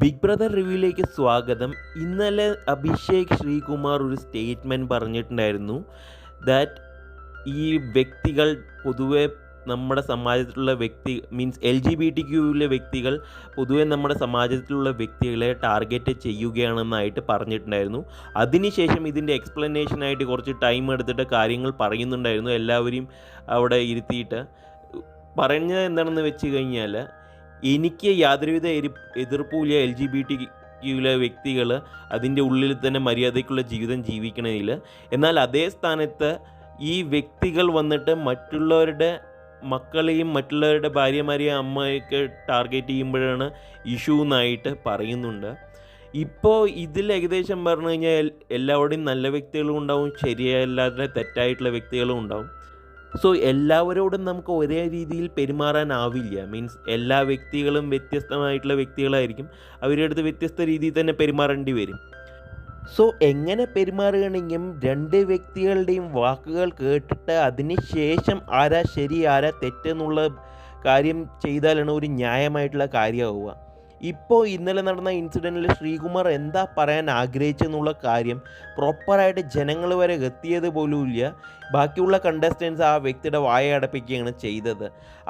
Big brother റിവ്യൂയിലേക്ക് സ്വാഗതം. ഇന്നലെ അഭിഷേക് ശ്രീകുമാർ ഒരു സ്റ്റേറ്റ്മെൻറ്റ് പറഞ്ഞിട്ടുണ്ടായിരുന്നു ദാറ്റ് ഈ വ്യക്തികൾ പൊതുവെ നമ്മുടെ സമാജത്തിലുള്ള മീൻസ് LGBTQ വ്യക്തികൾ പൊതുവെ നമ്മുടെ സമാജത്തിലുള്ള വ്യക്തികളെ ടാർഗറ്റ് ചെയ്യുകയാണെന്നായിട്ട് പറഞ്ഞിട്ടുണ്ടായിരുന്നു. അതിനുശേഷം ഇതിൻ്റെ എക്സ്പ്ലനേഷനായിട്ട് കുറച്ച് ടൈം എടുത്തിട്ട് കാര്യങ്ങൾ പറയുന്നുണ്ടായിരുന്നു. എല്ലാവരെയും അവിടെ ഇരുത്തിയിട്ട് പറഞ്ഞത് എന്താണെന്ന് വെച്ച് കഴിഞ്ഞാൽ, എനിക്ക് യാതൊരുവിധ എതിർപ്പുമില്ല LGBTQ വ്യക്തികൾ അതിൻ്റെ ഉള്ളിൽ തന്നെ മര്യാദയ്ക്കുള്ള ജീവിതം ജീവിക്കണതിൽ. എന്നാൽ അതേ സ്ഥാനത്ത് ഈ വ്യക്തികൾ വന്നിട്ട് മറ്റുള്ളവരുടെ മക്കളെയും മറ്റുള്ളവരുടെ ഭാര്യമാരെയും അമ്മയൊക്കെ ടാർഗറ്റ് ചെയ്യുമ്പോഴാണ് ഇഷ്യൂ എന്നായിട്ട് പറയുന്നുണ്ട്. ഇപ്പോൾ ഇതിൽ ഏകദേശം പറഞ്ഞു കഴിഞ്ഞാൽ എല്ലാവരുടെയും നല്ല വ്യക്തികളും ഉണ്ടാവും, ശരിയല്ലാതെ തെറ്റായിട്ടുള്ള വ്യക്തികളും ഉണ്ടാവും. സോ എല്ലാവരോടും നമുക്ക് ഒരേ രീതിയിൽ പെരുമാറാനാവില്ല. മീൻസ് എല്ലാ വ്യക്തികളും വ്യത്യസ്തമായിട്ടുള്ള വ്യക്തികളായിരിക്കും. അവരുടെ അടുത്ത് വ്യത്യസ്ത രീതിയിൽ തന്നെ പെരുമാറേണ്ടി വരും. സോ എങ്ങനെ പെരുമാറുകയാണെങ്കിലും രണ്ട് വ്യക്തികളുടെയും വാക്കുകൾ കേട്ടിട്ട് അതിന് ശേഷം ആരാ ശരി ആരാ തെറ്റെന്നുള്ള കാര്യം ചെയ്താലാണ് ഒരു ന്യായമായിട്ടുള്ള കാര്യമാവുക. ഇപ്പോൾ ഇന്നലെ നടന്ന ഇൻസിഡൻറ്റിൽ ശ്രീകുമാർ എന്താ പറയാൻ ആഗ്രഹിച്ചെന്നുള്ള കാര്യം പ്രോപ്പറായിട്ട് ജനങ്ങൾ വരെ എത്തിയത് പോലുമില്ല. ബാക്കിയുള്ള കണ്ടസ്റ്റൻസ് ആ വ്യക്തിയുടെ വായ അടപ്പിക്കുകയാണ് ചെയ്തത്.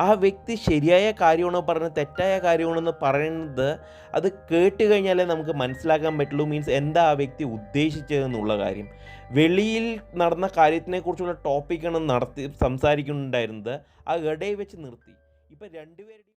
ആ വ്യക്തി ശരിയായ കാര്യമാണോ പറഞ്ഞത് തെറ്റായ കാര്യമാണെന്ന് പറയുന്നത് അത് കേട്ട് കഴിഞ്ഞാലേ നമുക്ക് മനസ്സിലാക്കാൻ പറ്റുള്ളൂ. മീൻസ് എന്താ ആ വ്യക്തി ഉദ്ദേശിച്ചതെന്നുള്ള കാര്യം. വെളിയിൽ നടന്ന കാര്യത്തിനെക്കുറിച്ചുള്ള ടോപ്പിക്കാണ് സംസാരിക്കുന്നുണ്ടായിരുന്നത്. ആ ഇടയിൽ വെച്ച് നിർത്തി. ഇപ്പം രണ്ടുപേരുടെയും